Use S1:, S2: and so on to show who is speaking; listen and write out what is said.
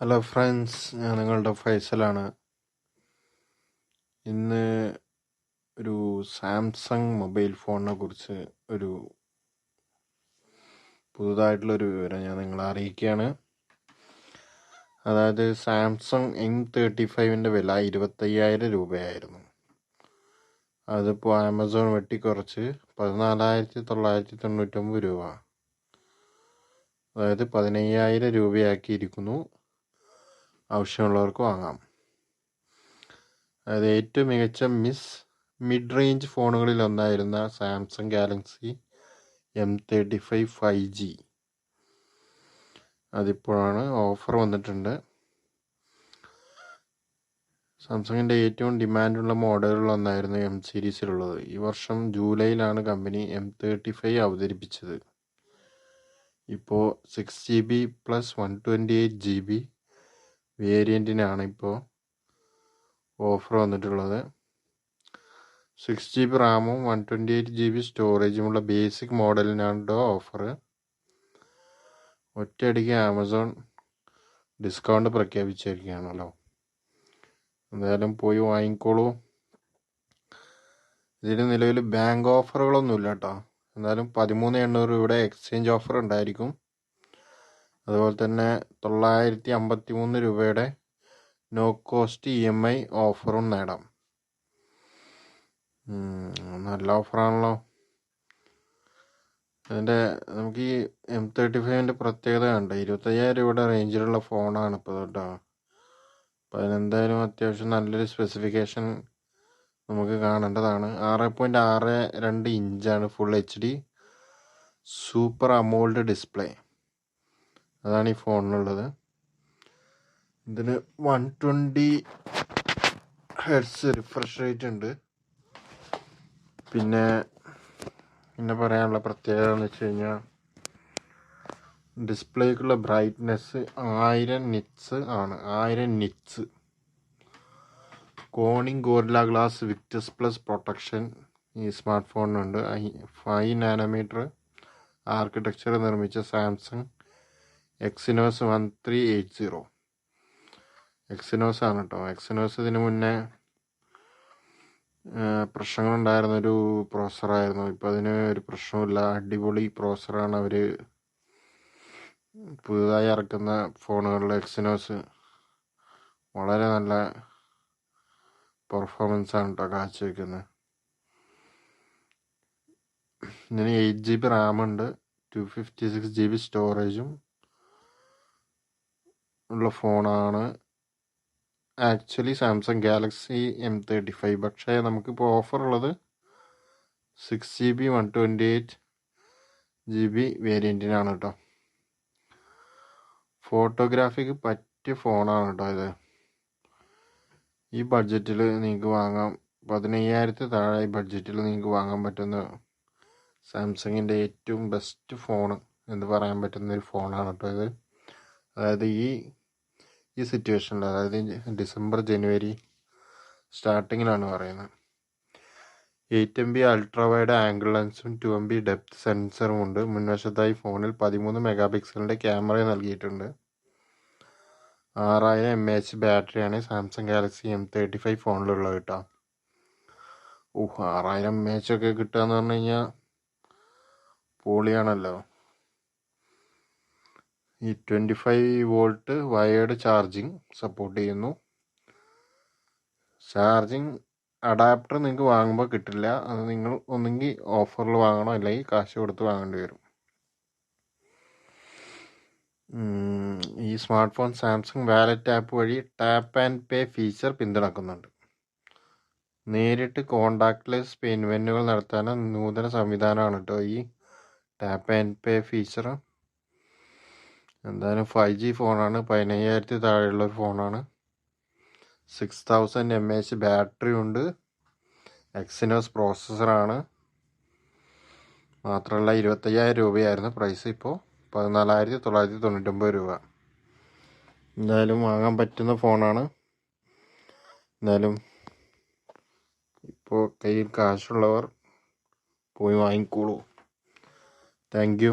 S1: Hello friends, ഞാൻ നിങ്ങളുടെ ഫൈസലാണ്. ഇന്ന് ഒരു സാംസങ് മൊബൈൽ ഫോണിനെ കുറിച്ച് ഒരു പുതുതായിട്ടുള്ളൊരു വിവരം ഞാൻ നിങ്ങളെ അറിയിക്കുകയാണ്. അതായത് സാംസങ് M35 വില 25,000 രൂപയായിരുന്നു. അതിപ്പോൾ ആമസോൺ വെട്ടിക്കുറച്ച് 14,999 രൂപ, അതായത് 15,000 രൂപയാക്കിയിരിക്കുന്നു. ആവശ്യമുള്ളവർക്ക് വാങ്ങാം. അതായത് ഏറ്റവും മികച്ച മിഡ് റേഞ്ച് ഫോണുകളിൽ ഒന്നായിരുന്ന സാംസങ് ഗാലക്സി M35 5G അതിപ്പോഴാണ് ഓഫർ വന്നിട്ടുണ്ട്. സാംസങ്ങിൻ്റെ ഏറ്റവും ഡിമാൻഡുള്ള മോഡലുകളൊന്നായിരുന്നു M സീരീസിലുള്ളത്. ഈ വർഷം ജൂലൈയിലാണ് കമ്പനി M35 അവതരിപ്പിച്ചത്. ഇപ്പോൾ 6GB + 128GB വേരിയൻറ്റിനാണ് ഇപ്പോൾ ഓഫർ വന്നിട്ടുള്ളത്. 6GB റാമും 128GB സ്റ്റോറേജുമുള്ള ബേസിക് മോഡലിനാണ് ഓഫർ. ഒറ്റയടിക്ക് ആമസോൺ ഡിസ്കൗണ്ട് പ്രഖ്യാപിച്ചിരിക്കുകയാണല്ലോ. എന്തായാലും പോയി വാങ്ങിക്കോളൂ. ഇതിന് നിലവിൽ ബാങ്ക് ഓഫറുകളൊന്നുമില്ല കേട്ടോ. എന്നാലും 13,800 രൂപയുടെ എക്സ്ചേഞ്ച് ഓഫർ ഉണ്ടായിരിക്കും. അതുപോലെ തന്നെ 953 രൂപയുടെ നോ കോസ്റ്റ് EMI ഓഫറും നേടാം. നല്ല ഓഫറാണല്ലോ. നമുക്ക് ഈ M35 പ്രത്യേകത കണ്ട 25,000 രൂപയുടെ റേഞ്ചിലുള്ള ഫോണാണ് ഇപ്പോൾ കേട്ടോ. അപ്പോൾ അതിനെന്തായാലും അത്യാവശ്യം നല്ലൊരു സ്പെസിഫിക്കേഷൻ നമുക്ക് കാണേണ്ടതാണ്. 6.62 ഇഞ്ചാണ് full HD super AMOLED display, അതാണ് ഈ ഫോണിനുള്ളത്. ഇതിന് 120 Hz റിഫ്രഷ് റേറ്റ് ഉണ്ട്. പിന്നെ പറയാനുള്ള പ്രത്യേകത എന്ന് വെച്ച് കഴിഞ്ഞാൽ ഡിസ്പ്ലേക്കുള്ള ബ്രൈറ്റ്നെസ് 1000 നിറ്റ്സ് ആണ്. 1000 nits. Corning gorilla glass Victus plus protection ഈ സ്മാർട്ട് ഫോണിനുണ്ട്. 5 നാനോമീറ്റർ ആർക്കിടെക്ചർ നിർമ്മിച്ച സാംസങ് എക്സിനോസ് 1380 എക്സിനോസ് ആണ് കേട്ടോ. എക്സിനോസ് ഇതിന് മുന്നേ പ്രശ്നങ്ങളുണ്ടായിരുന്നൊരു പ്രോസറായിരുന്നു. ഇപ്പോൾ അതിന് ഒരു പ്രശ്നമില്ല. അടിപൊളി പ്രോസറാണ് അവർ പുതുതായി ഇറക്കുന്ന ഫോണുകളിൽ. എക്സിനോസ് വളരെ നല്ല പെർഫോമൻസ് ആണ് കേട്ടോ കാഴ്ചവെക്കുന്നത്. ഇതിന് 8GB റാമുണ്ട്, 256GB സ്റ്റോറേജും ഉള്ള ഫോണാണ് ആക്ച്വലി സാംസങ് ഗാലക്സി M35. പക്ഷേ നമുക്കിപ്പോൾ ഓഫർ ഉള്ളത് 6GB 128GB വേരിയൻറ്റിനാണ് കേട്ടോ. ഫോട്ടോഗ്രാഫിക്ക് പറ്റിയ ഫോണാണ് കേട്ടോ ഇത്. ഈ ബഡ്ജറ്റിൽ നിങ്ങൾക്ക് വാങ്ങാം. 15,000 താഴെ ബഡ്ജറ്റിൽ നിങ്ങൾക്ക് വാങ്ങാൻ പറ്റുന്ന സാംസങ്ങിൻ്റെ ഏറ്റവും ബെസ്റ്റ് ഫോൺ എന്ന് പറയാൻ പറ്റുന്ന ഒരു ഫോണാണ് കേട്ടോ ഇത്. അതായത് ഈ സിറ്റുവേഷനിൽ, അതായത് ഡിസംബർ ജനുവരി സ്റ്റാർട്ടിങ്ങിലാണ് പറയുന്നത്. 8MB അൾട്രാ വൈഡ് ആംഗിൾ ലെൻസും 2MB ഡെപ്ത് സെൻസറും ഉണ്ട്. മുൻവശത്തായി ഫോണിൽ 13 മെഗാപിക്സലിൻ്റെ ക്യാമറ നൽകിയിട്ടുണ്ട്. 6000 mAh ബാറ്ററിയാണ് സാംസങ് ഗാലക്സി M35 ഫോണിലുള്ളത് കേട്ടോ. 6000 mAh ഒക്കെ കിട്ടുക എന്ന് പറഞ്ഞു കഴിഞ്ഞാൽ പൊളിയാണല്ലോ. ഈ 25V വയേർഡ് ചാർജിങ് സപ്പോർട്ട് ചെയ്യുന്നു. ചാർജിങ് അഡാപ്റ്റർ നിങ്ങൾക്ക് വാങ്ങുമ്പോൾ കിട്ടില്ല. അത് നിങ്ങൾ ഒന്നെങ്കിൽ ഓഫറിൽ വാങ്ങണം, അല്ലെങ്കിൽ കാശ് കൊടുത്ത് വാങ്ങേണ്ടി വരും. ഈ smart phone Samsung wallet app വഴി ടാപ്പ് ആൻഡ് പേ ഫീച്ചർ പിന്തുണക്കുന്നുണ്ട്. നേരിട്ട് കോണ്ടാക്ട്ലെസ് പേയ്മെൻറ്റുകൾ നടത്താൻ നൂതന സംവിധാനമാണ് കേട്ടോ ഈ ടാപ്പ് ആൻഡ് പേ ഫീച്ചർ. എന്തായാലും 5G ഫോണാണ്, 15,000 താഴെയുള്ളൊരു ഫോണാണ്. 6000 mAh ബാറ്ററി ഉണ്ട്. എക്സിനോസ് പ്രോസസ്സറാണ്. മാത്രമല്ല 25,000 രൂപയായിരുന്നു പ്രൈസ്, ഇപ്പോൾ 14,999 രൂപ. എന്തായാലും വാങ്ങാൻ പറ്റുന്ന ഫോണാണ്. എന്തായാലും ഇപ്പോൾ കയ്യിൽ കാശുള്ളവർ പോയി വാങ്ങിക്കോളൂ. Thank you.